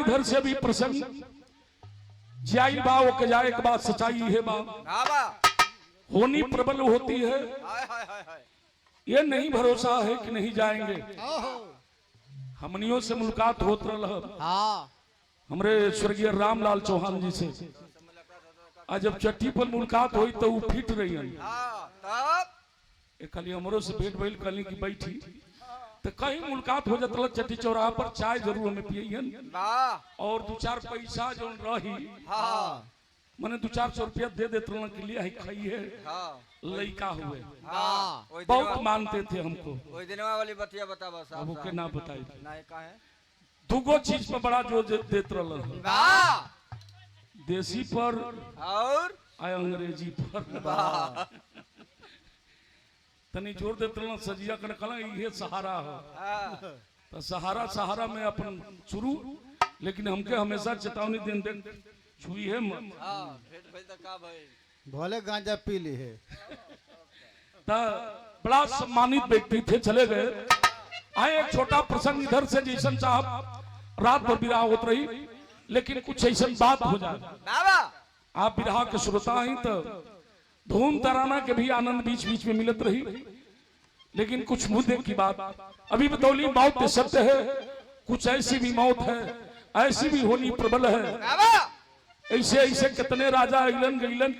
इधर से भी प्रसंग जाई बा के जाए के बाद सच्चाई है बा होनी प्रबल होती है। ये नहीं भरोसा है कि नहीं जाएंगे। हमनियों से मुलाकात होत रहा हमरे स्वर्गीय रामलाल चौहान जी से। आज जब चट्टी पर मुलाकात हुई तो वो फिट रही खाली हमरों से भेंट भइल कहली की बैठी तो कहीं मुलाकात हो जाता चट्टी चौराहा पर चाय जरूर हमें पियन और 2-4 पैसा जो रही मैंने 200-400 रुपया दे देते के लिए खाइए लड़का हुए बहुत मानते थे हमको। वाली बतिया बता बस अब के ना बताई दूगो चीज पर बड़ा जोर देते रहा देसी पर और अंग्रेजी पर तनी जोर देते रहा सजिया कर कला ये सहारा हो तो सहारा में अपन शुरू लेकिन हमके हमेशा चेतावनी दिन छुई है भोले गांजा पी ली है। बड़ा सम्मानित व्यक्ति थे चले गए। आए एक छोटा प्रसंग इधर से जैसन साहब रात भर विराह होत रही लेकिन कुछ ऐसा बात हो जाए आप विराह के श्रोता ही तो धूम तराना के भी आनंद बीच बीच में मिलत रही लेकिन कुछ मुद्दे की बात अभी बतौली मौत तो सत्य है कुछ ऐसी भी मौत है ऐसी भी होनी प्रबल है। ऐसे ऐसे कितने राजा अइलन गइलन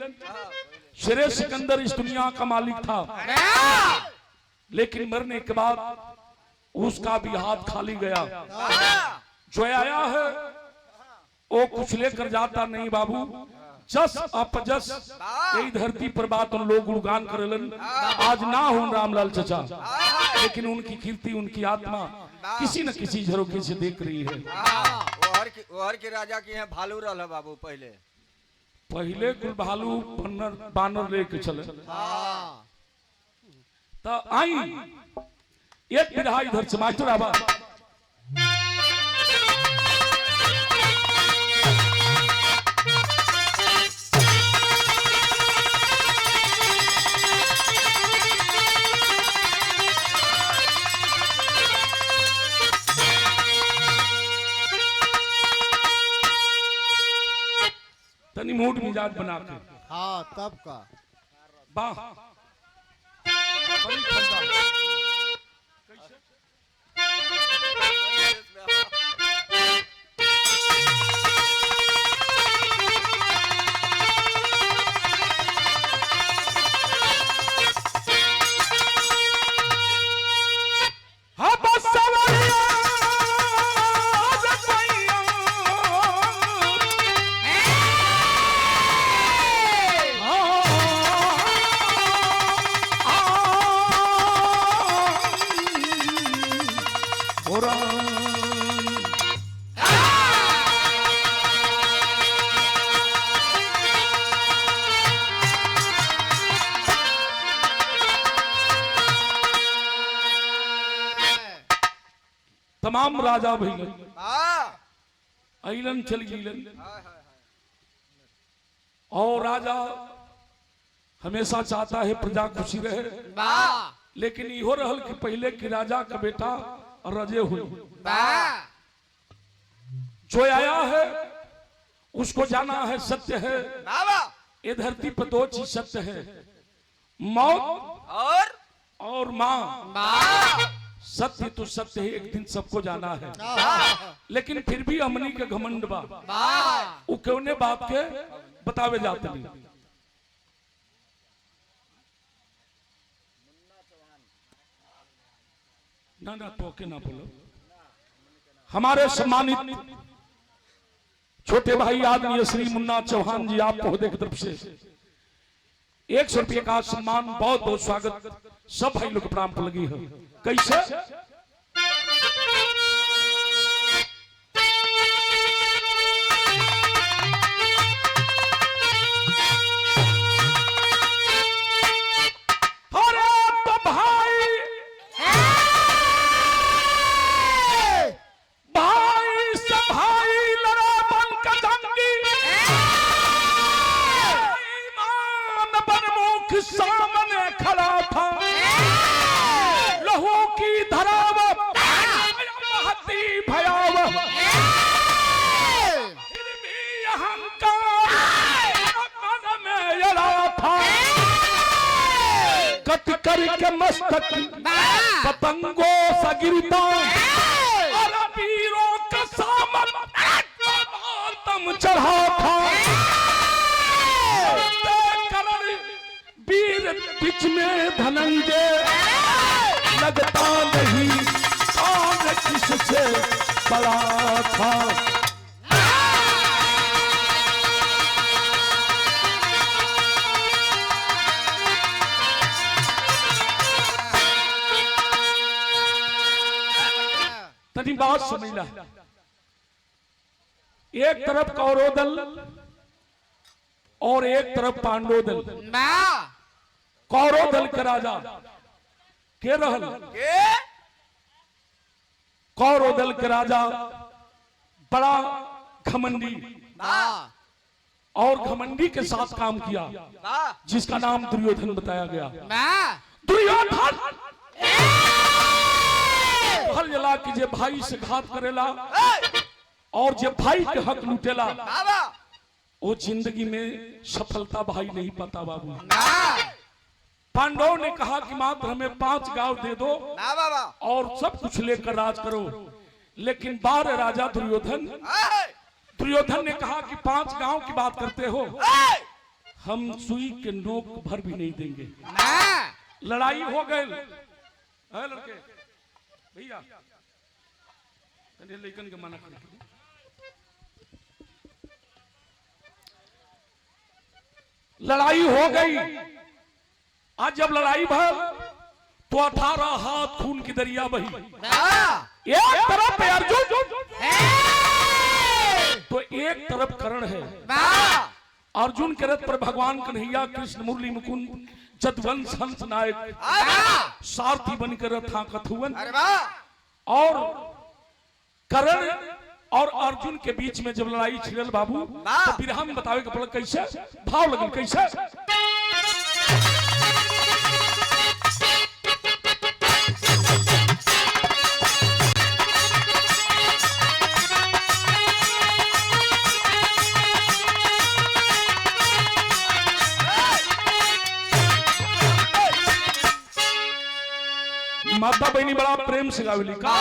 शेरे सिकंदर इस दुनिया का मालिक था लेकिन मरने के बाद उसका भी हाथ खाली गया। जो आया है वो कुछ लेकर जाता नहीं बाबू जस अपजस यही धरती पर बात उन लोग गुणगान करेलन आज ना हो रामलाल चचा लेकिन उनकी कीर्ति उनकी आत्मा किसी न किसी झरोखे से देख रही है। ओहर के राजा के यहाँ भालू रहा बाबू पहले कुल भालू बानर लेके चले तो आई एक विधा इधर से मास्टर आबा तनी मूड मिजाज बना के तब का वाह तमाम राजा भइलन अइलन चल गइलन और राजा हमेशा चाहता है प्रजा खुशी रहे लेकिन इहो रहल कि पहले की राजा का बेटा रजे हुई जो आया है उसको जाना है सत्य है ये धरती पर दो चीज सत्य है मौत और माँ सत्य तो सत्य है एक दिन सबको जाना है लेकिन फिर भी हमनी के घमंड बा वो कौने बात के बतावे जाते नहीं। ना तो के ना बोलो हमारे सम्मानित छोटे भाई आदरणीय श्री मुन्ना चौहान जी आप महोदय की तरफ से 100 रुपये का सम्मान बहुत बहुत स्वागत सब भाई लोग प्रणाम पर लगी है। कैसे सामने खड़ा था लहू की धरा के मस्तक पतंगों सा गिरता और वीरों का सामन तम चढ़ा था करण वीर बीच में धनंजय लगता नहीं कौन किससे बड़ा था। तनी बात समझ ला, एक तरफ कौरव दल और एक तरफ पांडव दल। कौरव दल के राजा के रहल, कौरव दल के राजा बड़ा घमंडी और घमंडी के साथ काम किया जिसका नाम दुर्योधन बताया गया। दुर्योधन हर जला कि जे भाई से घात करेला और जे भाई के हक लूटेला वो जिंदगी में सफलता भाई नहीं पाता बाबू। पांडवों ने कहा कि मात्र हमें 5 गांव दे दो और सब कुछ लेकर राज करो, लेकिन 12 राजा दुर्योधन ने कहा कि 5 गांव की बात करते हो, हम सुई के नोक भर भी नहीं देंगे। लड़ाई हो गई लड़के भैया लेकिन के मना कर लड़ाई हो गई। आज जब लड़ाई भर तो 18 हाथ खून की दरिया बही। एक तरफ अर्जुन तो एक तरफ कर्ण है। अर्जुन के रथ पर भगवान कन्हैया कृष्ण मुरली मुकुंद जदवंश हंस नायक सारथी बनकर रथा कथुवन और कर्ण और अर्जुन के बीच में जब लड़ाई छिड़ल बाबू तो फिर हम बतावे के पड़ल कैसे भाव लगल कैसे। माता बहनी बड़ा प्रेम से गावली का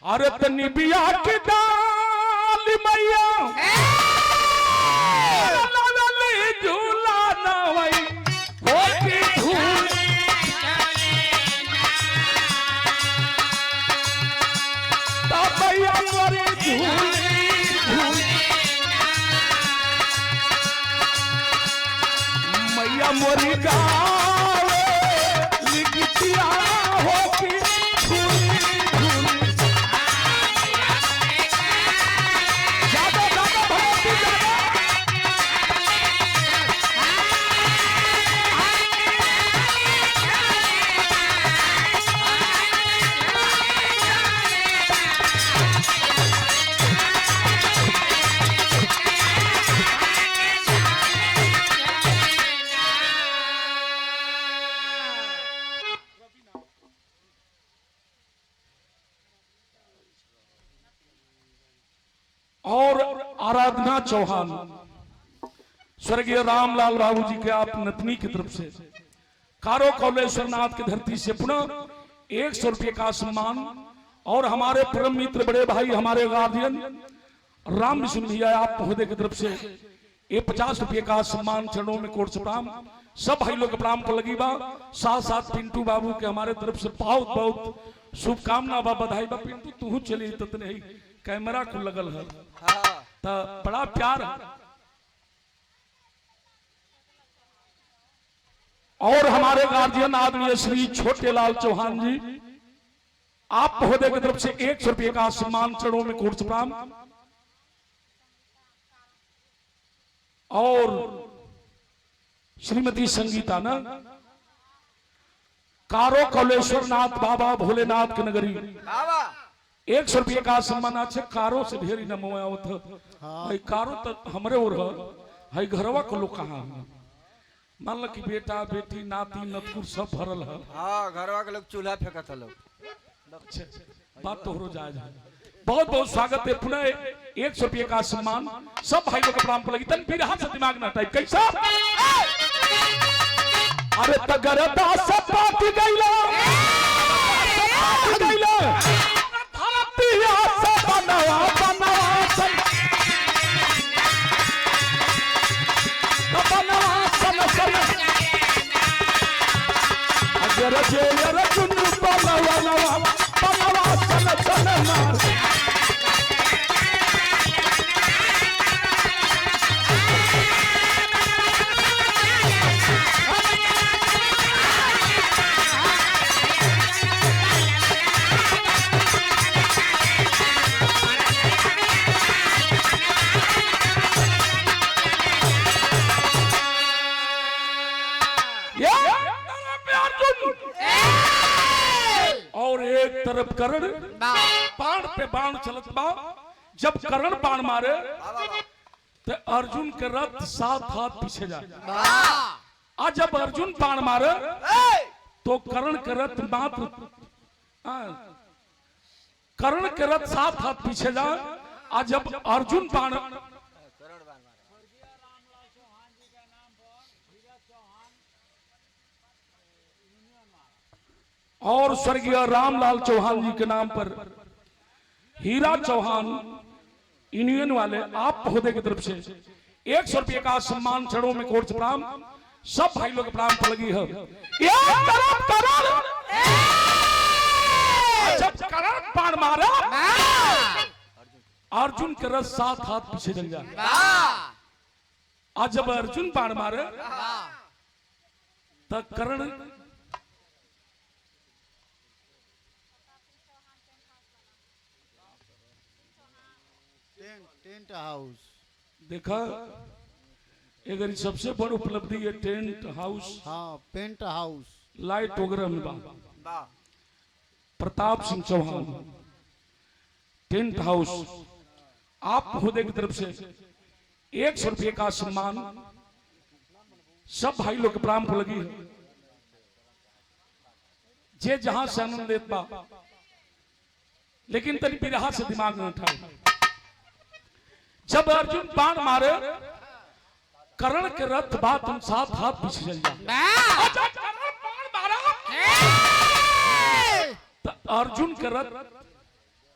अरे तनी बिया के दाल मैया झूला नवई होती धूल तबैया मोरी झूल मैया मोरी गाँव लिखतिया होती और आराधना चौहान स्वर्गीय रामलाल बाबू जी के आप नतनी की तरफ से कारो कौलेश्वर नाथ की धरती से पुनः 100 रुपये का सम्मान और हमारे परम मित्र बड़े भाई हमारे गार्जियन राम विष्णु भैया आप महोदय की तरफ से ये 50 रुपये का सम्मान चरणों में कोट से प्रणाम। सब भाई लोग प्रणाम पर लगी बा, साथ साथ पिंटू बाबू के हमारे तरफ से बहुत बहुत शुभकामना बा, बधाई बा। पिंटू तू चली ततने कैमरा को लगल है तो बड़ा प्यार है। और हमारे गार्जियन आदरणीय श्री छोटे लाल चौहान जी आप महोदय की तरफ से 100 रुपये का सम्मान चरणों में कोट प्रणाम। और श्रीमती संगीता न कारो कौलेश्वर नाथ बाबा भोलेनाथ के नगरी 100 रुपये का सम्मान अच्छे कारो से ढेरी न मोया कारो तो हमरे और है घरवा को लोग कहाँ मान लो कि बेटा बेटी नाती नतकुर सब भरल है। हाँ घरवा के लोग चूल्हा फेंकत लोग। बात तो हो जाए। बहुत बहुत स्वागत है पुनः 100 रुपये का सम्मान सब भाई लोग के प्रणाम पर लगी तन फिर हाथ से दिमाग ना टाइप कैसा अरे तगरदा से पाट गईला धरतिया से बनवा सन अगर जेर चुन बनवा सन मार और एक तरफ कर्ण बाण पे बाण चलत बा। जब कर्ण बाण मारे तो अर्जुन के रथ 7 हाथ पीछे जाए। आज जब अर्जुन बाण मारे तो कर्ण के रथ मात्र कर्ण के रथ 7 हाथ पीछे जाए। आज जब अर्जुन बाण और स्वर्गीय रामलाल चौहान जी के नाम पर हीरा चौहान यूनियन वाले आप महोदय की तरफ से 100 रुपये का सम्मान चढ़ों में कोर्ट प्रणाम। सब भाई लोग प्रणाम पर लगी है। जब करण बाण मारा अर्जुन के रथ 7 हाथ पीछे चल जाए। आज जब अर्जुन बाण मारे तब करण टेंट हाउस देखा अगर सबसे बड़ी उपलब्धि है टेंट हाउस। हाँ पेंट हाउस लाइट वगैरह में बा प्रताप सिंह चौहान टेंट हाउस आप महोदय की तरफ से 100 रुपये का सम्मान सब भाई लोग के प्रणाम को लगी है। जे जहां से आनंद लेत बा लेकिन तनी बिरहा से दिमाग न उठाए। जब अर्जुन बाण मारे कर्ण के रथ बात 7 हाथ पीछे चल जाए। तो अर्जुन के रथ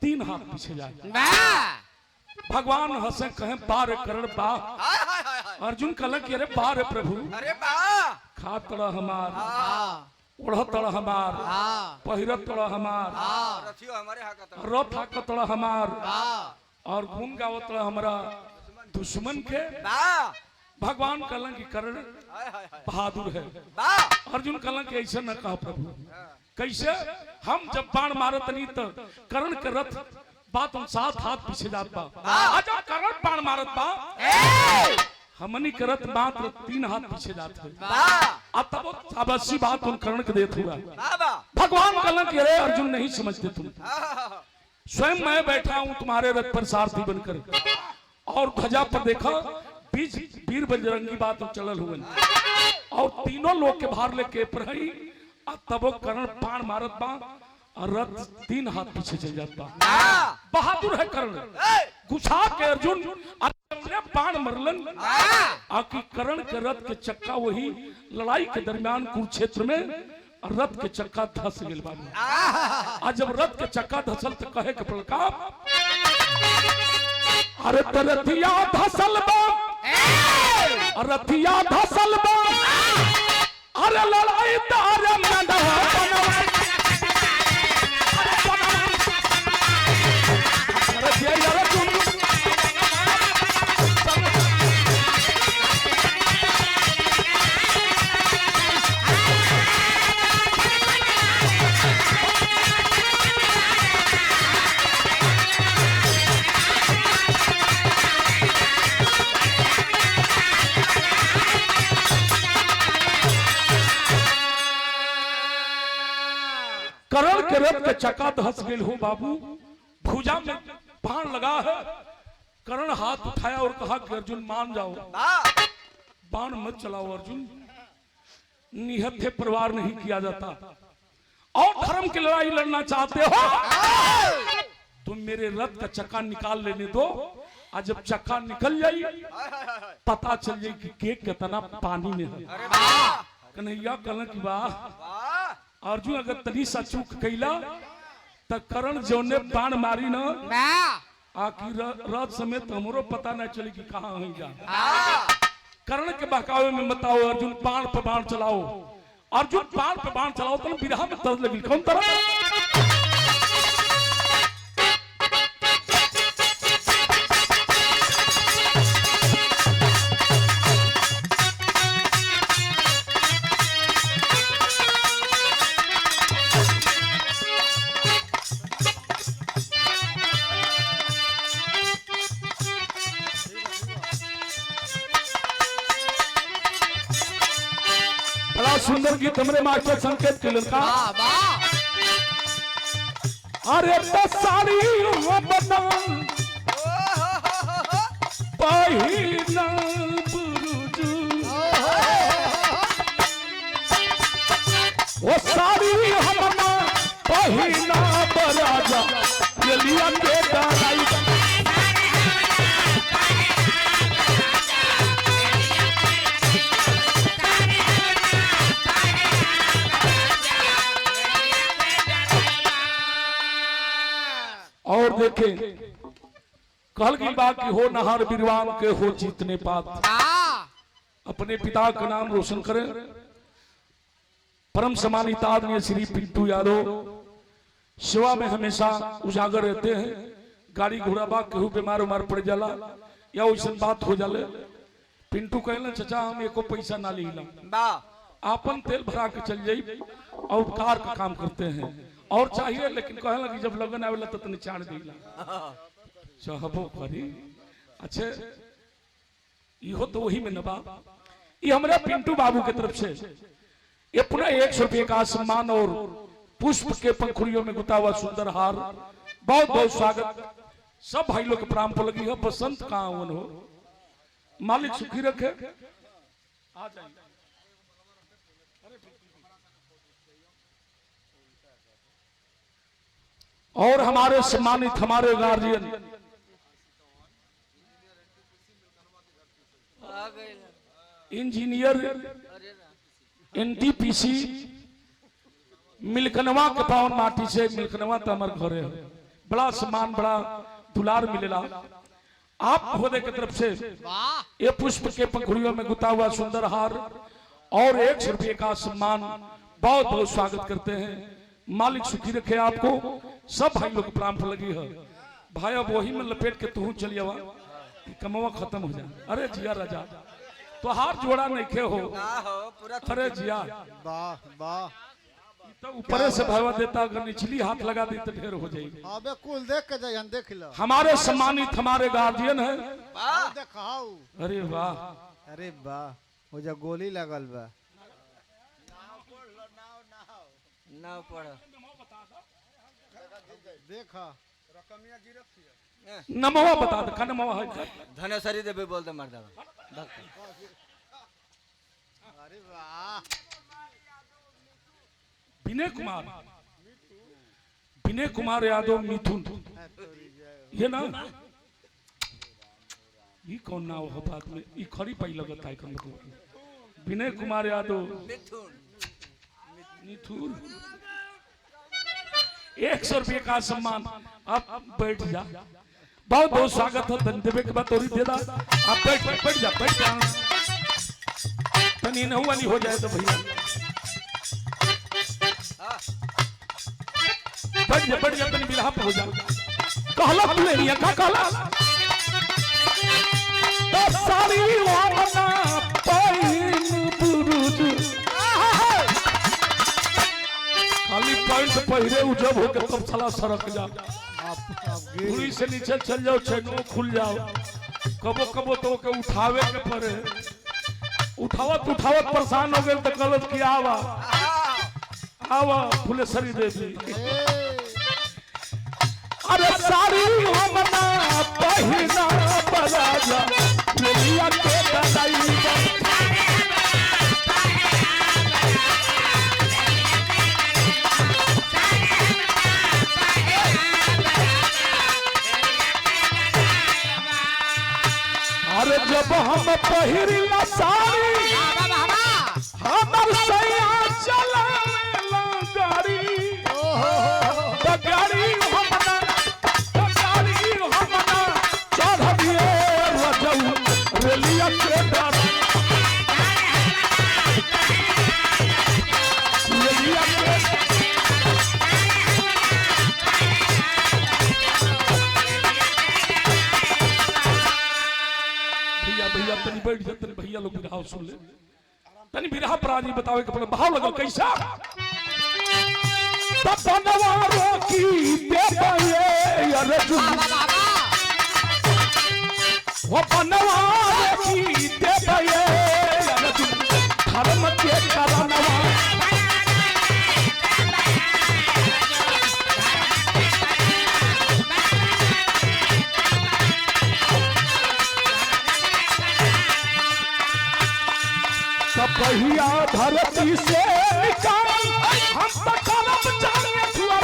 3 हाथ पीछे जाए। भगवान हंसे कहें बार कर्ण बा। अर्जुन कहला कि अरे बार प्रभु अरे बा खातड़ हमार ओढ़तड़ हमार पहिरतड़ हमार रथियो हमारे हाकत रथ हाकतड़ हमार और घूम गावत हमारा दुश्मन के। भगवान कहलन कि कर्ण बहादुर है। अर्जुन कहलन कि ऐसा न कहा प्रभु। कैसे हम जब बाण मारत नहीं तो कर्ण के रथ बात 7 हाथ पीछे जात बा। आज कर्ण बाण मारत बा हमनी के रथ मात्र 3 हाथ पीछे जात है। अब तब अवश्य बात उन कर्ण के देत हुआ। भगवान कहलन कि अरे अर्जुन नहीं समझते तुम। स्वयं मैं बैठा हूं तुम्हारे रथ पर सारथी बनकर और ध्वजा पर देखा बीच वीर बजरंगी बात चलल हुए और तीनों लोग के भार लेके प्रहरी तब कर्ण बाण मारत बा और रथ 3 हाथ पीछे चल जात बा। बहादुर है कर्ण। गुस्सा के अर्जुन अपने बाण मरलन आकि कर्ण के रथ के चक्का वही लड़ाई के दरमियान कुरुक्षेत्र में रथ के चक्का धस गेल बा। आज जब रथ के चक्का धसल तो कहे के पड़का अरे रथिया धसल बा रथिया धसल बा अरे लड़ाई तारे मंडवा कर्ण के रथ के चक्का धस गेल हो बाबू। भुजा में बाण लगा है। कर्ण हाथ उठाया और कहा कि अर्जुन मान जाओ बाण मत चलाओ अर्जुन। निहत्थे परिवार नहीं किया जाता और धर्म की लड़ाई लड़ना चाहते हो तुम मेरे रथ का चक्का निकाल लेने दो। आज जब चक्का निकल जाए पता चल जाए कि केक कितना पानी में है। कन्हैया कहलन कि वाह वाह अर्जुन अगर तनी सा चूक कैला त करण जौने बाण मारी न आखिर रथ समेत हमरो पता न चली कि कहाँ हुई जा। कर्ण के बहकावे में मत आओ अर्जुन बाण पे बाण चलाओ। अर्जुन बाण पे बाण चलाओ तो बिरहा में दर्द लगी कौन तरह सुंदर गीत हमरे मास्टर संकेत के लड़का अरे सारी बदन पहिना बुरुजु वो सारी हमना पहिना बराजा लिया के डालाई और देखें कल की बात की हो नहार बिरवान के हो जीतने पात अपने पिता का नाम रोशन करें। परम सम्मानित आदरणीय श्री पिंटू यादव सेवा में हमेशा उजागर रहते हैं। गाड़ी घोड़ा बाग केहू बीमार उमार पड़ जाला या वैसे बात हो जाले पिंटू कहले चचा हम एको पैसा ना लीला आपन तेल भरा के चल जाई और कार का काम करते हैं और चाहिए लेकिन कहला कि जब लगन आवेला तो तनी चाड़ देला चाहबो करी। अच्छा इहो तो वही में नबा ये हमरा पिंटू बाबू की तरफ से ये पुनः 100 रुपये का सम्मान और पुष्प के पंखुड़ियों में गुता हुआ सुंदर हार बहुत बहुत स्वागत। सब भाई लोग के प्राण पर लगी है। बसंत का आवन हो मालिक सुखी रखे आ जाइए। और हमारे सम्मानित हमारे गार्जियन इंजीनियर एनटीपीसी मिलकनवा के पावन माटी से मिलकनवा तमर घरे बड़ा सम्मान बड़ा दुलार मिलेला आप होदे की तरफ से ये पुष्प के पंखुड़ियों में गुता हुआ सुंदर हार और 100 रुपये का सम्मान बहुत बहुत स्वागत करते हैं। मालिक सुखी रखे आपको। सब भाई लोग प्राण पर लगी है भाई अब वही में लपेट के तू चली आवा कमवा खत्म हो जाए। अरे जिया राजा तो हार जोड़ा नहीं खे हो अरे जिया वाह वाह तो ऊपर से भावा देता अगर निचली हाथ लगा दी तो ढेर हो जाएगी। अबे कुल देख के जाइए देख लो हमारे सम्मानित हमारे गार्जियन है। देखाओ अरे वाह अरे वाह वो जो गोली लगल बा ना पढ़ देखा नमवा बता दे नमवा है धनेश्वरी देवी बोलते मर्दा अरे वाह विनय कुमार यादव मिथुन ये ना ये कौन नाम है बात में ये खड़ी पाई लगता है कम विनय कुमार यादव मिथुन 100 रुपये का सम्मान आप बैठ जा। बहुत बहुत स्वागत है। धन्यवाद के बाद और दे दा आप बैठ जा तनी नहीं वाली हो जाए तो भैया बैठ जा तनी बिरहा पे हो जा। कहला ले लिया का कहला तो सारी वामना पाइन बुरुज खाली पॉइंट पहिरे जब हो के तब साला सड़क जा पूरी से नीचे चल जाओ चैनो खुल जाओ कबो कबो तो के उठावे के पड़े उठावत परेशान हो गए तो गलत किया आवा फुलेश्वरी देवी अरे सारी हमना पहिना बराजा लिया के दाई अरे जब हम पहिरिला साड़ी हमर सैया चलावेला गाड़ी तो गाड़ी हमना चढ़ दिए रजऊ रेलिया के डर रेलिया के भैया तनी बैठ जा तनी भैया लोग बिरहा सुन ले तनी बिरहा प्राणी बतावे के भाव लगल कैसा तब बनवारो की देबे अर्जुन वो बनवारो की देबे अर्जुन धर्म के कारणवा कहिया धरती से निकाल हम तो करब जाने छुआ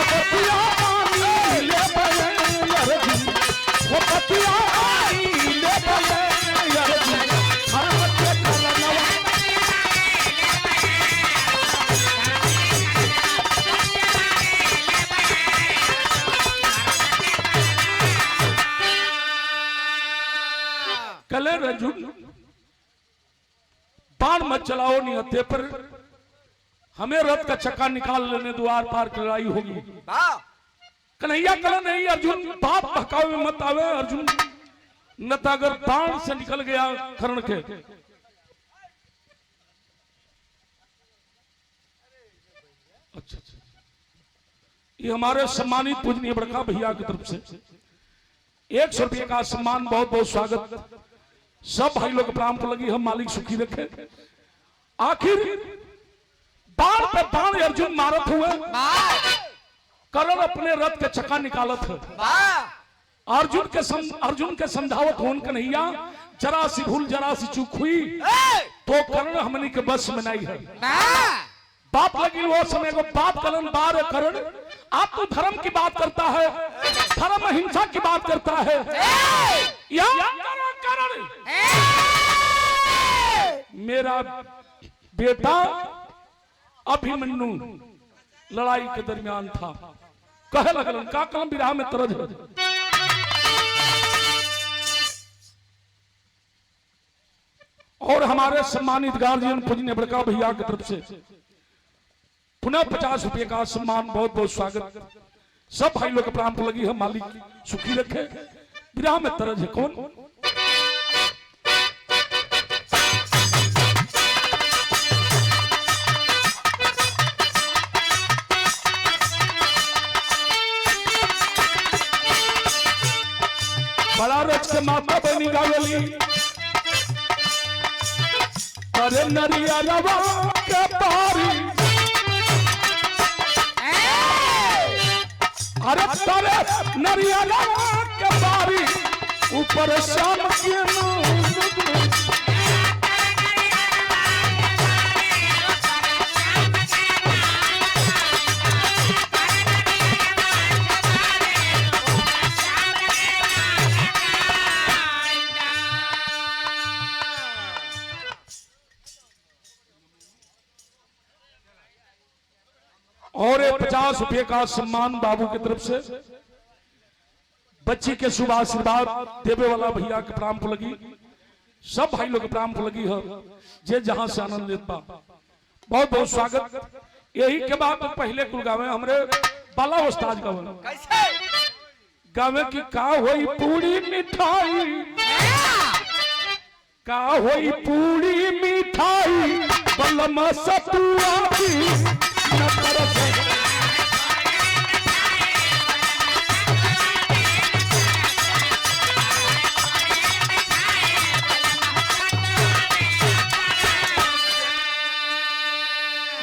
पतिया ले ले वो पतिया ले ले हर के करनवा कले रजुन बाण मत चलाओ निहत्थे पर हमें रथ का चक्का निकाल लेने द्वार पार की लड़ाई होगी कन्हैया कल नहीं अर्जुन बात बहकावे में मत आवे अर्जुन न तो अगर बाण से निकल गया कर्ण के अच्छा ये हमारे सम्मानित पूजनीय बड़का भैया की तरफ से 100 रुपये का सम्मान बहुत बहुत स्वागत सब भाई लोग प्रणाम को लगी हम मालिक सुखी रखे आखिर बाण पे बाण अर्जुन मारत हुए कर्ण अपने रथ के चक्का निकालत है अर्जुन के समझावत हो कन्हैया जरा सी भूल जरा सी चूक हुई तो कर्ण हमनी के बस में नहीं है बात लगी वो समय को बात करण बार करण आप तो धर्म की बात करता है धर्म हिंसा की बात करता है या करण मेरा बेटा अभिमन्यु लड़ाई के दरमियान था कहे लगलन का कलम विराह में तरज है और हमारे सम्मानित गार्जियन पूजनीय बड़का भैया की तरफ से पुनः 50 रुपये का सम्मान बहुत बहुत स्वागत सब भाई लोग प्रणाम को लगी है मालिक सुखी रखे विराह में तरज है कौन बड़ा रच के माता बनी गावली अरे नरिया रवा के पारी अरे तारे नरियाला के बारी ऊपर शाम के और 50 रुपये का सम्मान बाबू की तरफ से बच्ची के शुभ आशीर्वाद देवे वाला भैया के प्रणाम को लगी सब भाई लोग के प्रणाम को लगी है जे जहां से आनंद लेता बहुत बहुत स्वागत यही के बाद तो पहले कुल गावे हमरे बाला उस्ताद गावे गावे की का होई पूरी मिठाई का होई पूरी मिठाई बलमा सतुआ की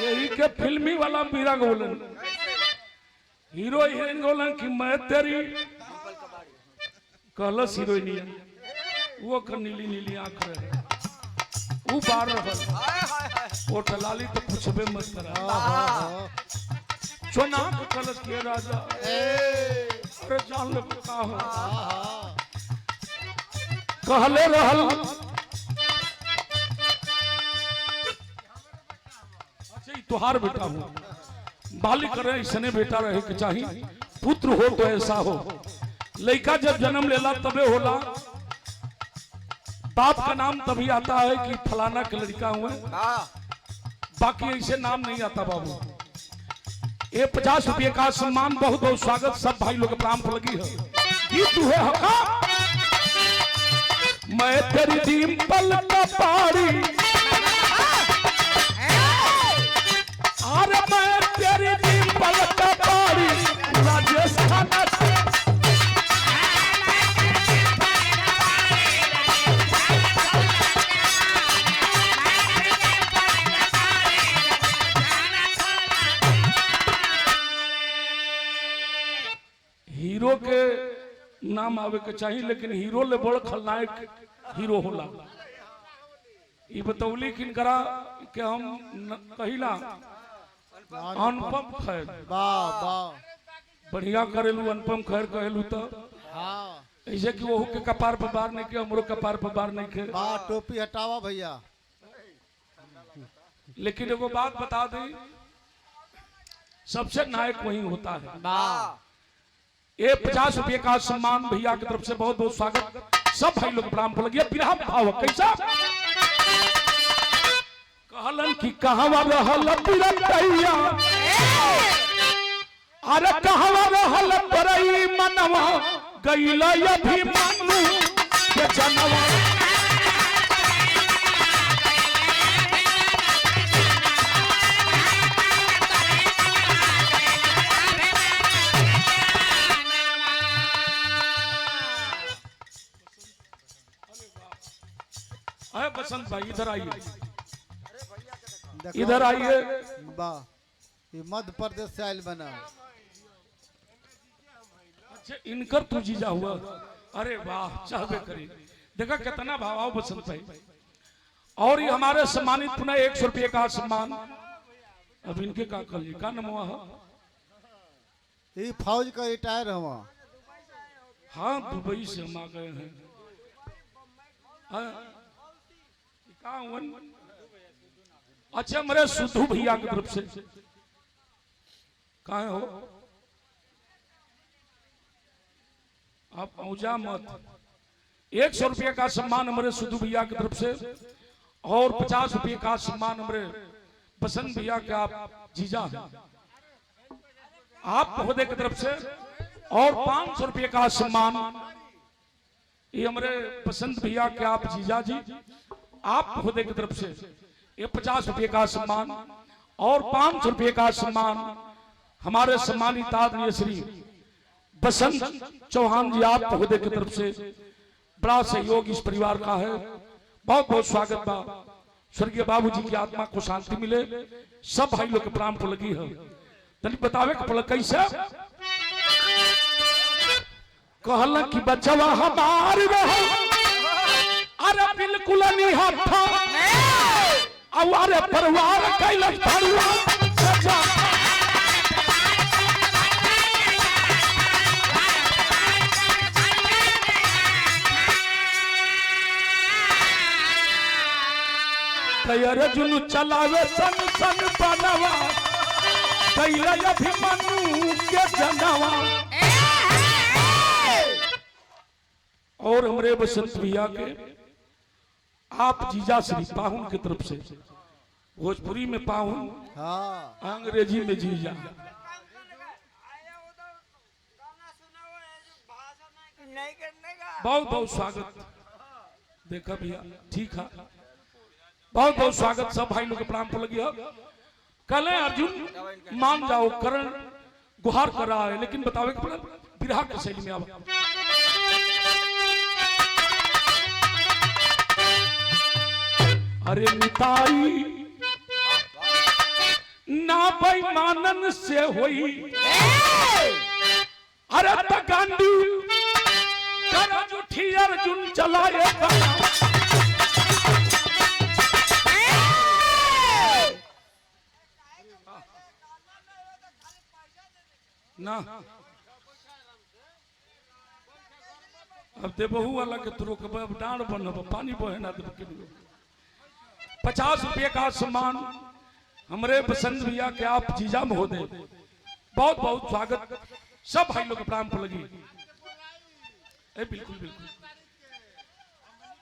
यही के फिल्मी वाला मीरा गोलन हीरो हीरोइन गोलन कि मैं तेरी कहलस हीरोइन वो कर नीली नीली आंख रहे ऊ बार रहल हाय हाय हाय ओठ लाली तो पूछबे मत करा हाँ, चुना कलश के राजा अरे जान ले का हो हाँ, कहले रहल अच्छा ई तोहार बेटा हो बालिक करे ऐसने बेटा रहे के चाहिए पुत्र हो तो ऐसा हो लड़का जब जन्म लेला तबे होला बाप का नाम तभी आता है कि फलाना के लड़का हुए बाकी ऐसे नाम नहीं आता बाबू ये 50 रुपये का सम्मान बहुत बहुत स्वागत सब भाई लोग प्राण पर लगी है ये तू है हका मैं तेरी डिंपल का पारी अरे मैं तेरी डिंपल का पारी राजस्थान से हीरो के नाम आवे के चाहिए लेकिन हीरो ले बड़ खलनायक हीरो होला ई बतौली किन करा कि हम कहिला अनुपम खैर वाह वाह बढ़िया करेलू अनुपम खैर कहेलू तो हाँ ऐसे कि वहू के कपार पर बार नहीं के हमरो कपार पर बार नहीं के वाह टोपी हटावा भैया लेकिन एगो बात बता दी सबसे नायक वही होता है ये 50 रुपये का सम्मान भैया की तरफ से बहुत बहुत स्वागत सब भाई लोग प्रणाम को लगिए विरह भाव कैसा कहलन कि कहवा रहल बिरैया अरे कहवा रहल बरई मनवा गइला अभिमानु के जनवा अरे बसंत भाई इधर आइए इधर आइए वाह ये मध्य प्रदेश से आयल बना अच्छा इनकर तू जीजा हुआ अरे वाह चाहबे करी देखा कितना भाव बसंत भाई और ये हमारे सम्मानित पुनः 100 रुपये का सम्मान अब इनके का कल का नमवा है ये फौज का रिटायर हुआ हाँ दुबई से हम आ गए हैं हाँ, का हुआ? अच्छा मेरे सुधू भैया की तरफ से कहा हो आप पहुंचा मत 100 रुपये का सम्मान हमारे सुधू भैया की तरफ से और 50 रुपये का सम्मान हमारे बसंत भैया के आप जीजा हैं आप महोदय की तरफ से और 500 रुपये का सम्मान ये हमारे बसंत भैया के आप जीजा जी आप महोदय की तरफ से ये 50 रुपये का सम्मान और 500 रुपये का सम्मान हमारे सम्मानित आदरणीय श्री बसंत चौहान जी आप महोदय की तरफ से बड़ा सहयोग इस परिवार का है बहुत बहुत स्वागत बा स्वर्गीय बाबूजी की आत्मा को शांति मिले सब भाई लोग के प्राण को लगी है तनी बतावे के पड़ कैसे कहला कि बचवा हमार रहो अरे बिल्कुल नहीं हथा अरे परिवार कैलस भरुआ सजा अर्जुन चलावे सन सन बनवा कैला अभिमन्यु के जनवा और हमारे बसंत भैया के आप जीजा श्री पाहुन की तरफ से भोजपुरी में पाहुन हाँ अंग्रेजी में जीजा बहुत बहुत स्वागत देखा भैया ठीक है बहुत बहुत स्वागत सब भाई लोग के प्राण पर लगी है कल अर्जुन मान जाओ करण गुहार कर रहा है लेकिन बतावे के विरह की शैली में अब अरे मिताई ना बेईमानन से होई अरे तकांडी कर जुठी अर्जुन चलाए ना अब दे बहु वाला के तुरो के डांड बनब पानी बहे ना दे 50 रुपये का सम्मान हमरे बसंत भैया के आप जीजा महोदय बहुत बहुत स्वागत सब भाई लोग प्रणाम पर लगी बिल्कुल बिल्कुल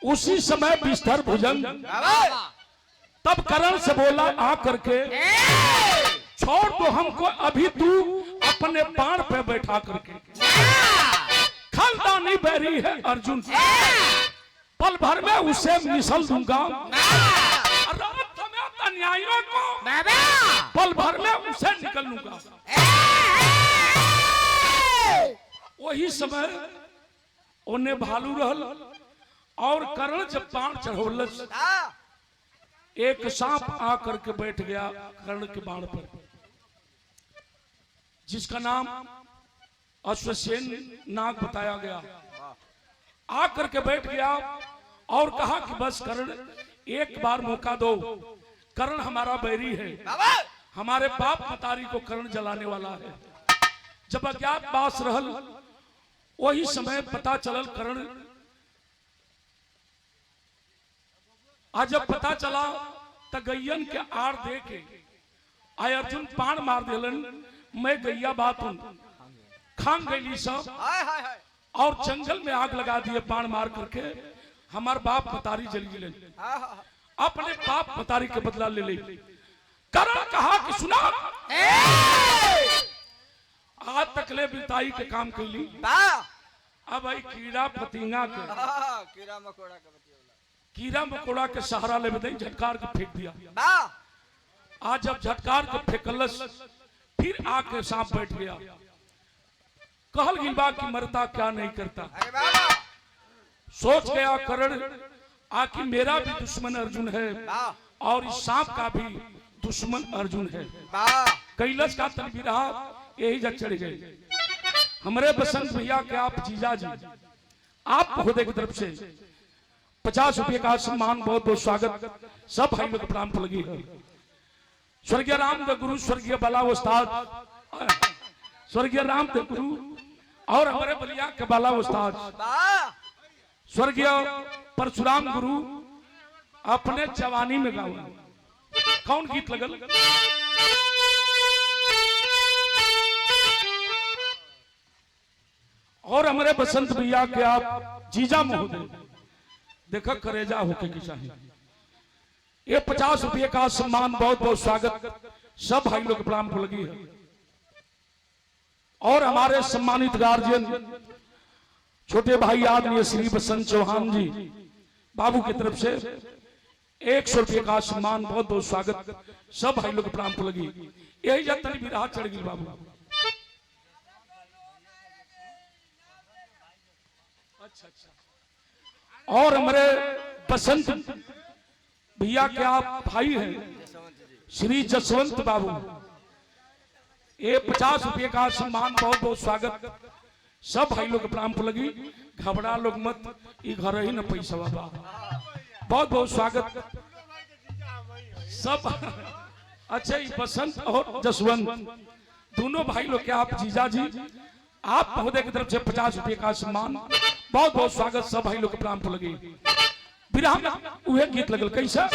उसी समय बिस्तर भोजन तब करण से बोला आ करके छोड़ दो हमको अभी तू अपने बाण पे बैठा करके खानदानी बैरी है अर्जुन पल भर में उसे मिसल दूंगा रात में अन्यायियों को पल भर में उसे निकल लूंगा। वही समय उन्हें भालू रहल और करण जब बाण चढ़ौलस एक सांप आकर के बैठ गया कर्ण के बाण पर जिसका नाम अश्वसेन नाग बताया गया। आकर के बैठ गया और कहा कि बस कर्ण एक बार मौका दो, कर्ण हमारा बैरी है, हमारे बाप मतारी को कर्ण जलाने वाला है। जब अज्ञात बास रहल वही समय पता चलल कर्ण आज जब पता चला त गैयन के आड़ दे के आय अर्जुन पान मार देलन। मैं गैया बात खान गई सब और जंगल में आग लगा दिए पान मार करके हमार बाप मतारी जली ले अपने बाप मतारी के बदला ले ले। करण कहा कि सुना आज तक ले बिताई के काम कैली अब भाई कीड़ा पतिंगा के कीड़ा मकोड़ा के सहारा ले बदई झटकार के फेंक दिया। आज जब झटकार के फेंकलस फिर आके सांप बैठ गया। कहल गिलबा की मरता क्या नहीं करता। सोच गया करण आखिर मेरा भी दुश्मन अर्जुन है और इस सांप का भी दुश्मन अर्जुन है। कैलाश का तन भी रहा यही जग चढ़ गए। हमारे बसंत भैया के आप जीजा जी आप महोदय की तरफ से 50 रुपये का सम्मान बहुत बहुत स्वागत सब भाई लोग प्रणाम पर लगी है। स्वर्गीय रामदेव गुरु स्वर्गीय बाला उस्ताद स्वर्गीय रामदेव गुरु और हमारे बलिया के बाला उस्ताद स्वर्गीय परशुराम गुरु अपने जवानी में गाओ कौन गीत लगल और हमारे बसंत भैया के आप जीजा महोदय देखा करेजा होके की चाहिए। ये 50 रुपये का सम्मान बहुत बहुत स्वागत सब भाई लोग प्रणाम को लगी है। और हमारे सम्मानित गार्जियन छोटे भाई आदरणीय श्री बसंत चौहान जी बाबू की तरफ से 100 रुपये का सम्मान बहुत बहुत स्वागत सब भाई लोग प्रणाम को लगी। यही जतनी भी राह चढ़ गई बाबू। अच्छा और हमारे बसंत भैया के आप भाई हैं श्री जसवंत बाबू ये 50 रुपये का सम्मान बहुत बहुत स्वागत सब भाई लोग प्रणाम पर लगी। घबरा लोग मत ये घर ही न पैसा बाबा बहुत बहुत स्वागत सब। अच्छा ये बसंत और जसवंत दोनों भाई लोग के आप जीजा जी आप महोदय की तरफ से 50 रुपये का सम्मान बहुत बहुत स्वागत सब भाई लोग प्रणाम पर लगी। विराम उहे गीत लगल कैसा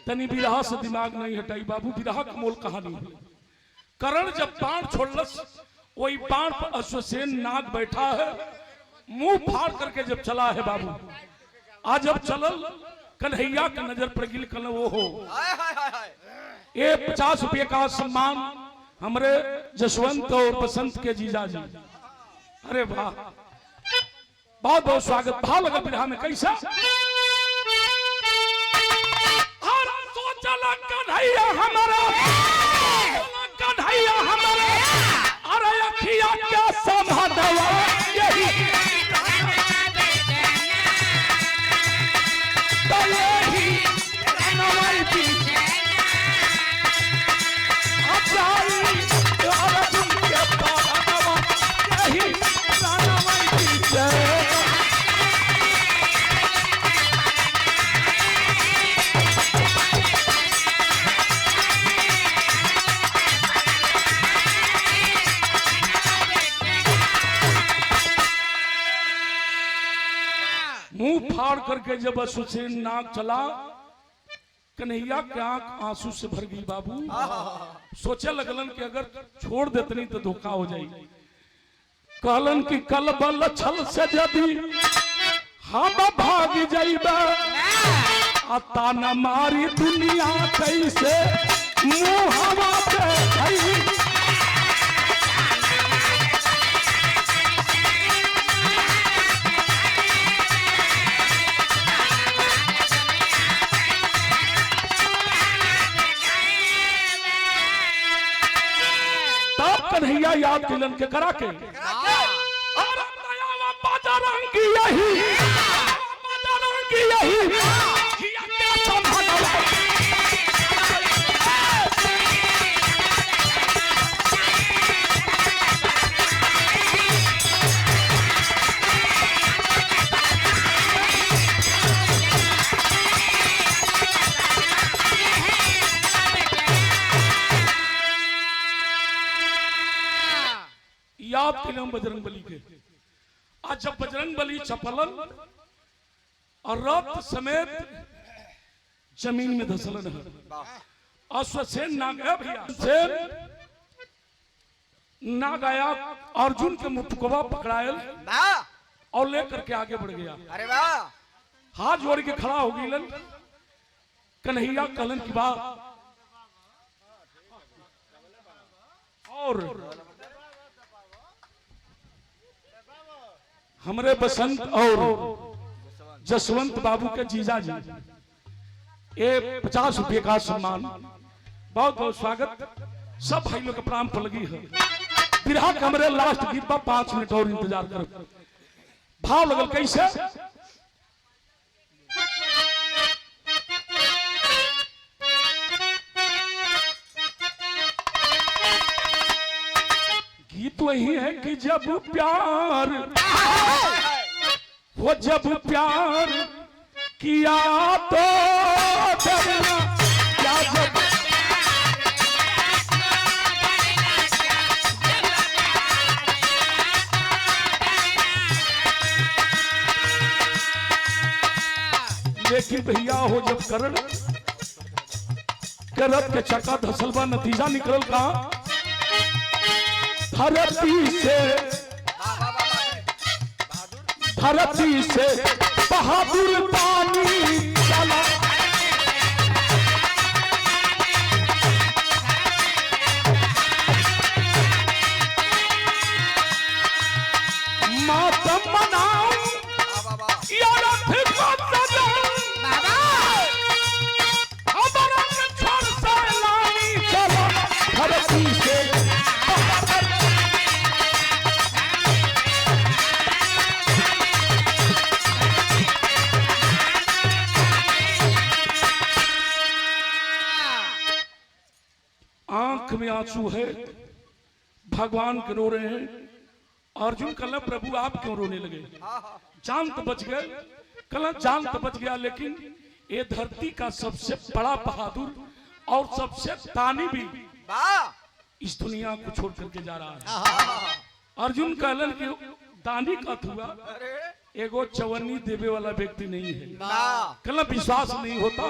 तनी विरह से दिमाग नहीं हटाई बाबू। विरह का मोल कहानी है। करण जब बाण छोड़लस वही बाण पर अश्वसेन नाग बैठा है, मुंह फाड़ करके जब चला है बाबू, आज जब चलल कन्हैया के नजर पर गिल कल वो हो ये 50 रुपये का सम्मान हमरे जसवंत और बसंत के जीजा जी। अरे वाह, बहुत बहुत स्वागत। भाव लगा बिरहा में कैसा कन्हैया हमारा, कन्हैया हमारा, अरे अखिया क्या समाधवा यही मुंह फाड़ करके जब अश्वसेन नाग चला, कन्हैया की आंख आंसू से भर गई बाबू। सोचे लगलन कि अगर छोड़ देतनी तो धोखा हो जाएगी। कहलन कि कल बल छल से यदि हम भाग जाइबा, आता न मारी दुनिया कैसे मुंह हवा पे खई। कन्हैया याद किलन के करा के और दयावा बाजा रंग की यही, बाजा रंग की यही किया क्या संभला। याद किलन बजरंग बली के। आज जब बजरंग बली चपलन और रथ समेत जमीन में धसलन है, अश्वसेन नाग है भैया, सेन नाग आया, अर्जुन के मुटकुआ पकड़ायल और लेकर के आगे बढ़ गया। अरे वाह, हाथ जोड़ के खड़ा हो गई। कन्हैया कहलन की बात और हमरे बसंत और जसवंत बाबू के जीजा जी ये 50 रुपये का सम्मान, बहुत बहुत स्वागत। सब भाई लोग के प्राण पर लगी है। बिरहा के हमरे लास्ट गीत पर 5 मिनट और इंतजार करो। भाव लगल कैसे गीत वही है कि जब प्यार वो जब प्यार किया तो डरना क्या, जब लेकिन भैया हो जब करण करत के चक्का धसलवा, नतीजा निकल का धरती से बहादुर पानी चला। मातम मनाओ या रथ को सजाओ, हमारा छोड़ सैलानी चला। धरती से आंख में आंसू है, भगवान के रो रहे हैं। अर्जुन कहला प्रभु आप क्यों रोने लगे? जान तो बच गए। कहला जान तो बच गया, लेकिन ये धरती का सबसे बड़ा बहादुर और सबसे तानी भी इस दुनिया को छोड़ करके जा रहा है। अर्जुन कहलन कि दानी का हुआ एगो चवन्नी देवे वाला व्यक्ति नहीं है। कहला विश्वास नहीं होता।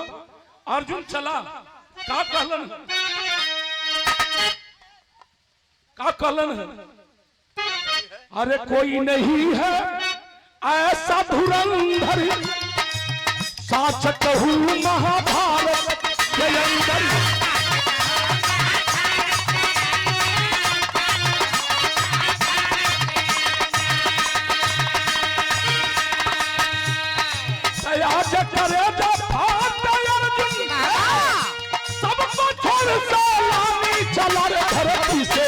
अर्जुन चला, का कहलन है अरे कोई नहीं है ऐसा धुरंधर, साच कहूं महाभारत के अंदर। आज करे जब अर्जुन सबको छोड़ सलामी चला रे धरती से।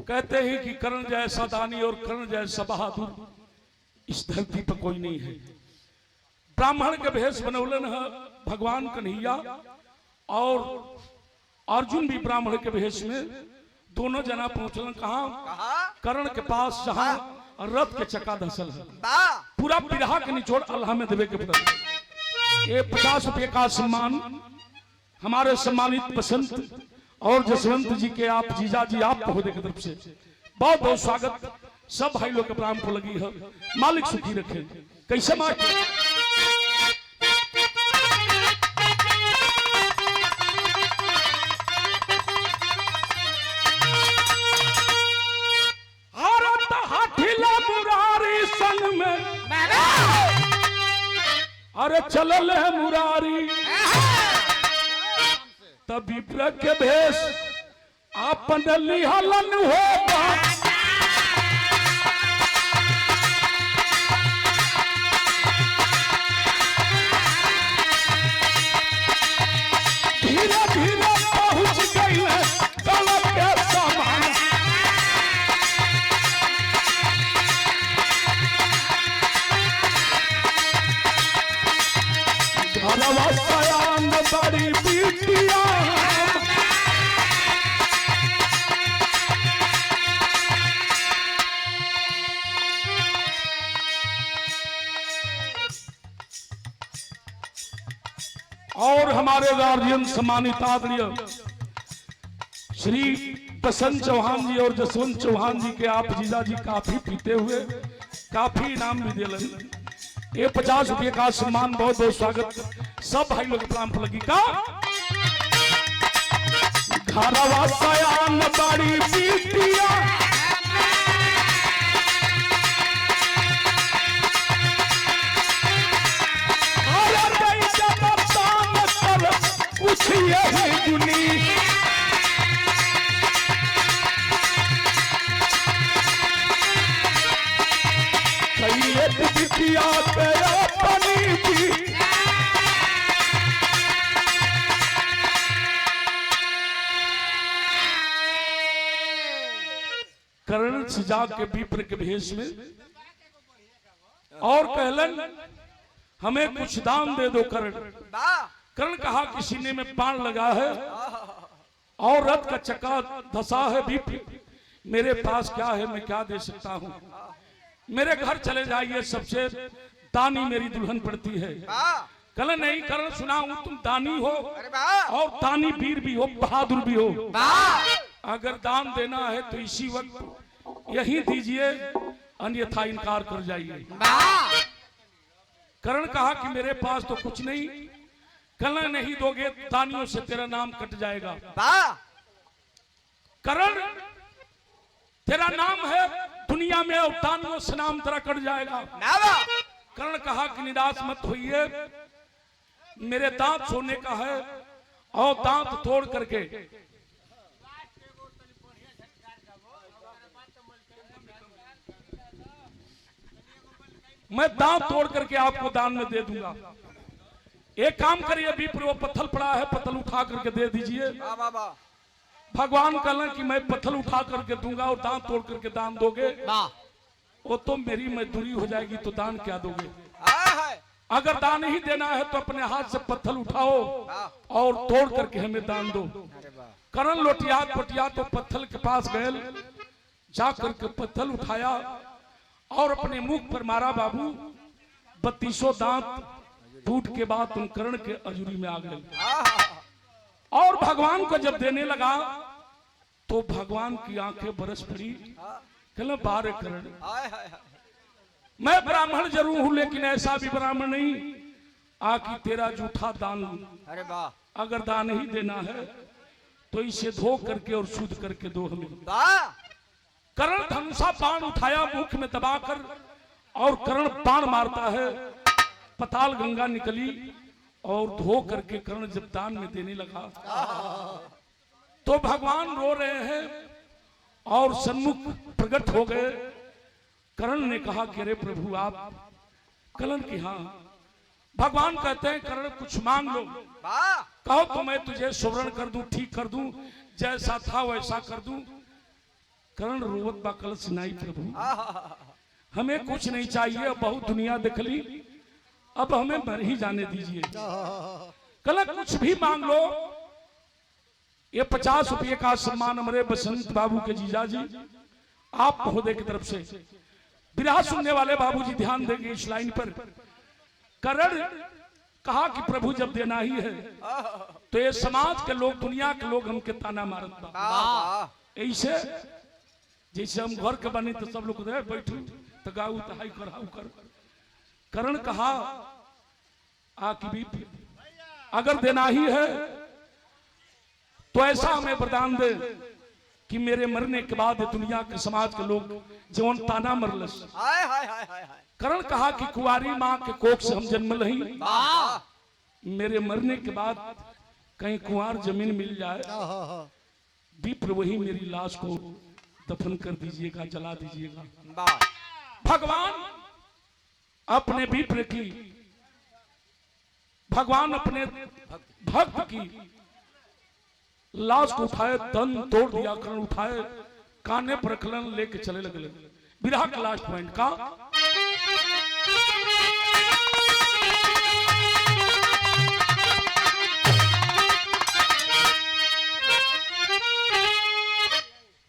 कहते हैं कि कर्ण जैसा दानी और कर्ण जैसा बहादुर इस धरती पर कोई नहीं है। ब्राह्मण के भेष बनौलन है भगवान कन्हैया, और अर्जुन भी ब्राह्मण के भेष में दोनों जना पहुंचलन कहा? कर्ण के पास, जहां रथ के चक्का धसल है। पूरा बिरहा के निचोड़ अल्लाह में देवे के पड़े। ये 50 रुपये का सम्मान हमारे सम्मानित बसंत और जसवंत जी के आप जीजा जी आप महोदय की तरफ से बहुत बहुत स्वागत। सब भाई लोग के प्राण को लगी है। मालिक सुखी रखे। कैसे मार मुरारी संग में, अरे चलल है मुरारी तभी के भेष आपन लिहलन होगा। धीरे धीरे पहुंच गई है कलम के समान। घरवा सयान बड़ी बिटिया, और हमारे गार्जियन सम्मानित आदरणीय श्री बसंत चौहान जी और जसवंत चौहान जी के आप जीजा जी काफी पीते हुए काफी इनाम भी दिलन। ये 50 रुपये का सम्मान बहुत बहुत स्वागत। सब भाई लोग प्रणाम पर लगी का। घरवा सयान बड़ी बिटिया, कुछ यही गुनी बिटिया तेरा पानी भी। कर्ण सजा के विप्र के भेष में और कहलन हमें कुछ दान दे दो कर्ण। कर्ण कहा कि सीने में बाण लगा है और रथ का चक्का धसा है विप्र, मेरे पास क्या है, मैं क्या दे सकता हूं? मेरे घर चले जाइए, सबसे दानी मेरी दुल्हन पड़ती है। कल नहीं कर्ण सुनाऊं तुम दानी हो और दानी वीर भी हो, बहादुर भी हो। अगर दान देना है तो इसी वक्त यही दीजिए, अन्यथा इनकार कर जाइए। कर्ण कहा कि मेरे पास तो कुछ नहीं, कल नहीं दोगे दानियों से तेरा नाम कट जाएगा। कर्ण तेरा नाम है दुनिया में और दानियों से नाम तेरा कट जाएगा। कर्ण कहा कि निराश मत होइए, मेरे दांत सोने का है और दांत तोड़ करके मैं दांत तोड़ करके आपको दान में दे दूंगा। एक काम करिए, विप्र वो पत्थर पड़ा है, पत्थर उठा करके दे दीजिए। भगवान कहला कि मैं पत्थर उठा करके दूंगा और दांत तोड़ करके दान दोगे, वो तो मेरी मजदूरी हो जाएगी, तो दान क्या दोगे? अगर दान ही देना है तो अपने हाथ से पत्थर उठाओ और तोड़ करके हमें दान दो। करण लोटियात पटियात तो पत्थर के पास गए, जा करके पत्थर उठाया और अपने मुख पर मारा। बाबू 32 दांत टूट के बाद तुम कर्ण के अजूरी में आ गए। और भगवान को जब देने लगा तो भगवान की आंखें बरस पड़ी, कहला 12 करण। हाय हाय हाय मैं ब्राह्मण जरूर हूं लेकिन ऐसा भी ब्राह्मण नहीं आकि तेरा जूठा दान लूं। अरे वाह अगर दान ही देना है तो इसे धो करके और शुद्ध करके दो हमें। वाह कर्ण धनुषा बाण उठाया मुख में दबाकर और कर्ण बाण मारता है, पताल गंगा निकली और धो करके कर्ण जब दान में देने लगा तो भगवान रो रहे हैं और सन्मुख प्रकट हो गए। कर्ण ने कहा कि अरे प्रभु आप कलन की हाँ। भगवान कहते हैं कर्ण कुछ मांग लो, वाह कहो तो मैं तुझे सुवर्ण कर दूं, ठीक कर दूं, जैसा था वैसा कर दूं। कर्ण रोवत बा कल सुनाई प्रभु हमें कुछ नहीं चाहिए, अब बहुत दुनिया देख ली, अब हमें मर ही जाने दीजिए। कल कुछ भी मांग लो, ये 50 रुपये का सम्मान हमारे बसंत बाबू के जीजाजी आप महोदय की तरफ से। विराह सुनने वाले बाबूजी ध्यान देंगे इस लाइन पर। करण कहा कि प्रभु जब देना ही है तो ये समाज के लोग, दुनिया के लोग हमके ताना मारत बा। वाह ऐसे जैसे हम घर के बनी तो सब लोग बैठू तो गाऊ तो हाई कर हाउ कर। करण कहा आकि भी अगर देना ही है तो ऐसा हमें वरदान दे कि मेरे मरने के बाद दुनिया के समाज के लोग जीवन ताना मरलस। हाय हाय हाय हाय हाय करण कहा कि कुंवारी माँ के कोख से हम जन्म नहीं, वाह मेरे मरने के बाद कहीं कुंवार जमीन मिल जाए, विप्र वही मेरी लाश को दफन कर दीजिएगा, जला दीजिएगा। वाह भगवान अपने विप्र की, भगवान अपने भक्त की लाश को उठाए, तन तोड़ दिया, कर्ण उठाए, काने पर रखलन, लेके चले लगे। विरह का लास्ट पॉइंट का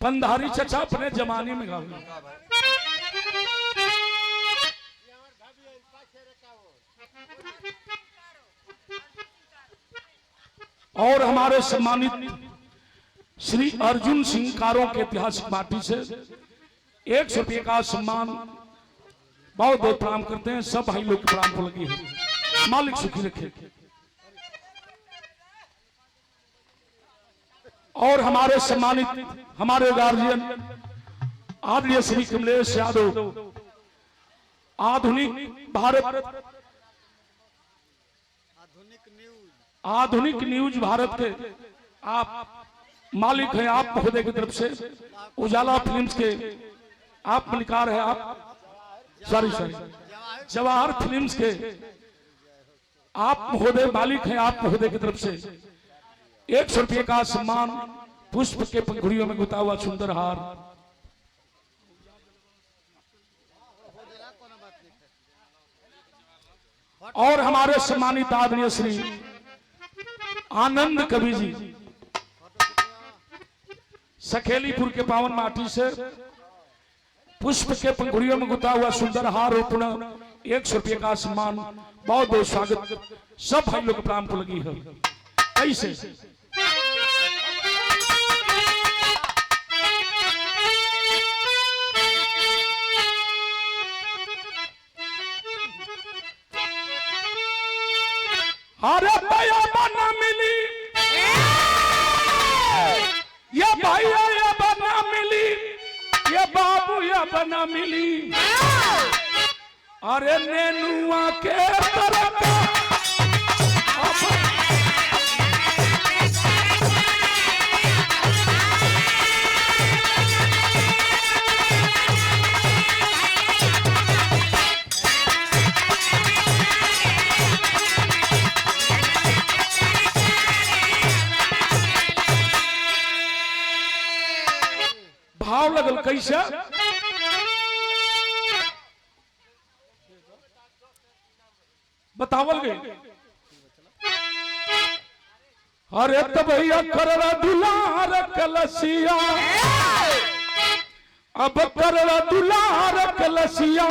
पंधारी चचा अपने जमाने में गावे। और हमारे सम्मानित श्री अर्जुन सिंह कारों के ऐतिहासिक माटी से 100 रुपये का सम्मान बहुत बहुत प्रणाम करते हैं। सब भाई लोग प्रणाम को लगी है, मालिक सुखी रखे। और हमारे सम्मानित हमारे गार्जियन आदरणीय श्री कमलेश यादव, आधुनिक न्यूज भारत के आप मालिक हैं। आप महोदय की तरफ से उजाला फिल्म्स के आप मलिकार हैं, आप सॉरी जवाहर फिल्म्स के आप महोदय मालिक हैं। आप महोदय की तरफ से 100 रुपये का सम्मान, पुष्प के पंखुड़ियों में गुथा हुआ सुंदर हार। और हमारे सम्मानित आदरणीय श्री आनंद कवि जी सखेलीपुर के पावन माटी से पुष्प के पंखुड़ियों में गुथा हुआ सुंदर हार और पुनः 100 रुपये का सम्मान। बहुत बहुत स्वागत, सब भाई लोग प्रणाम को लगी है। कैसे अरे भैया बना मिली, ये भैया ये बना मिली, ये बाबू ये बना मिली, अरे नेनुआ के तरफ भाव लगल। कैसे बतावल गए? अरे तब भैया करला दुलार कलसिया, अब करला दुलार कलसिया,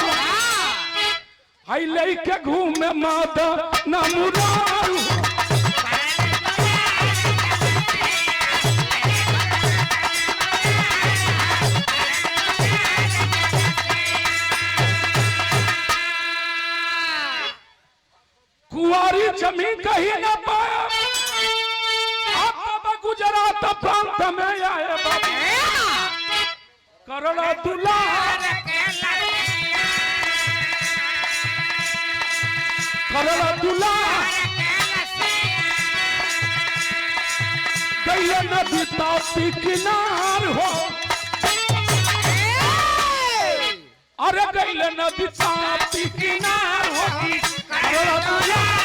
आई लेके घूमे माता ना मुरारू। कुंवारी जमीन कहीं न पाया, अब गुजरात प्रांत में आए बाबू, करोड़ा दुलार करोड़ा दुलार गैया नदी तापी किनार हो, अरे गैया नदी तापी किनार हो, करोड़ा दुलार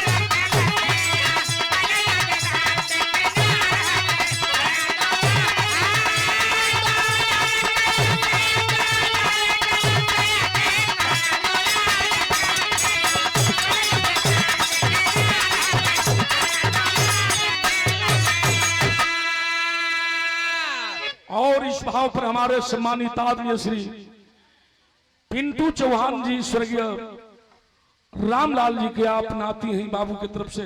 और इस भाव पर हमारे सम्मानित आदरणीय श्री पिंटू चौहान जी स्वर्गीय रामलाल जी के आप नाती हैं बाबू की तरफ से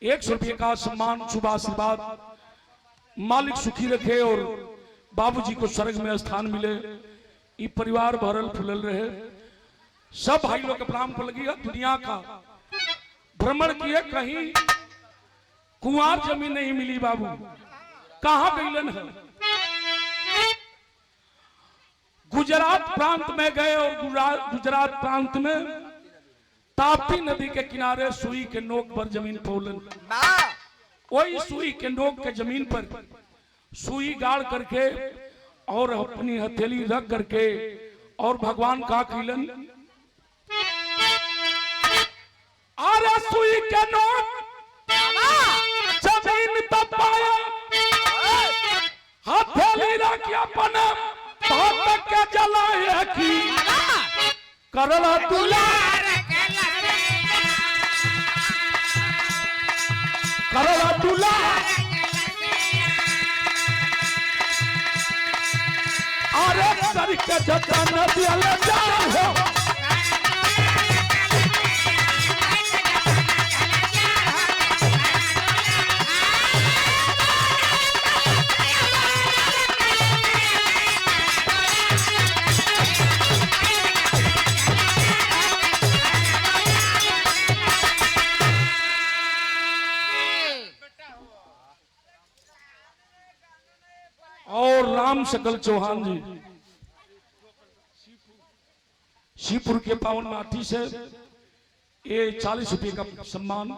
100 रुपये का सम्मान शुभ आशीर्वाद, मालिक सुखी रखे और बाबूजी को स्वर्ग में स्थान मिले, ये परिवार भरल फुलल रहे। सब भाई लोग के प्रणाम पर लगी। दुनिया का भ्रमण किए, कहीं कुंवार जमीन नहीं मिली बाबू, कहां गईलन है? गुजरात प्रांत में गए और गुजरात प्रांत में ताप्ती नदी के किनारे सुई के नोक पर जमीन पौलन, वही सुई के नोक के जमीन पर सुई गाड़ करके और अपनी हथेली रख करके और भगवान का कीलन, अरे सुई के नोक जमीन तब पाया, हथेली रख अपन भात के जलाए की करला दुलार करला दुलार, अरे सर के जतन दिया जान हो, और राम शकल चौहान जी शिवपुर के पावन माटी से ये 40 रुपये का सम्मान,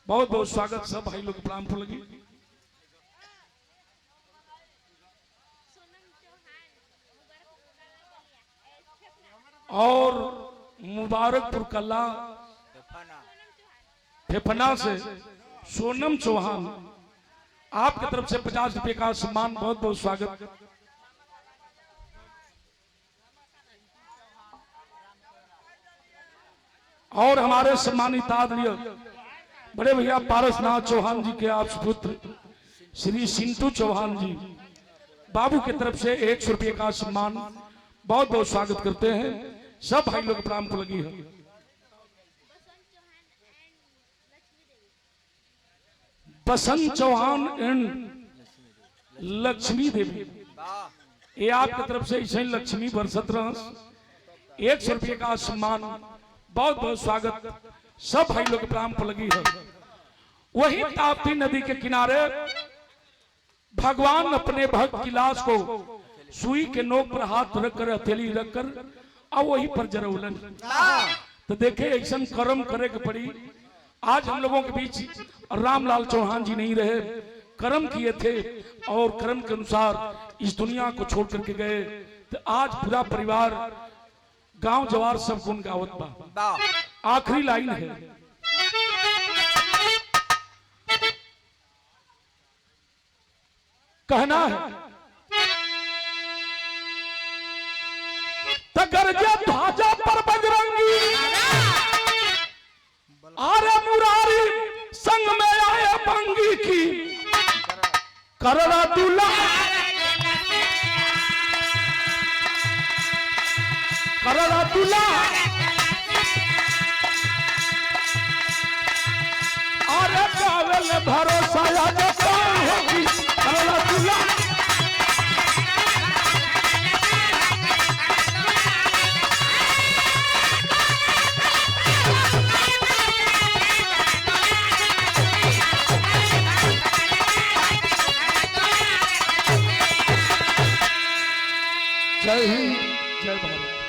बहुत बहुत स्वागत। सब भाई लोग प्रणाम को लगी। और मुबारकपुर कला फेफना से सोनम चौहान, आपकी तरफ से 50 रुपये का सम्मान, बहुत बहुत स्वागत। और हमारे सम्मानित आदरणीय बड़े भैया पारसनाथ चौहान जी के आप सुपुत्र श्री सिंटू चौहान जी, बाबू की तरफ से 100 रुपये का सम्मान, बहुत बहुत स्वागत करते हैं। सब भाई लोग प्रणाम को लगी है। बसंत चौहान एंड लक्ष्मी देवी, ये आपकी तरफ से इसे लक्ष्मी बरसत रह 100 रुपये का सम्मान, बहुत बहुत स्वागत। सब भाई लोग प्रणाम को लगी है। वही ताप्ती नदी के किनारे भगवान अपने भक्त की लाश को सुई के नोक पर हाथ रखकर हथेली रखकर अब वही पर जरौलन। तो देखे ऐसा कर्म करे के पड़ी। आज हम लोगों के बीच रामलाल चौहान जी नहीं रहे, कर्म किए थे और कर्म के अनुसार इस दुनिया को छोड़ करके गए। तो आज पूरा परिवार गांव जवार सब गुण गावत बा। आखिरी लाइन है, कहना है तगरजे ध्वजा पर बजरंगी, आरे मुरारी संग में आए बंगी की करड़ा दुलार, करड़ा दुलार, आरे कावल भरोसा जता होगी करड़ा दुलार। जय हिंद, जय भारत।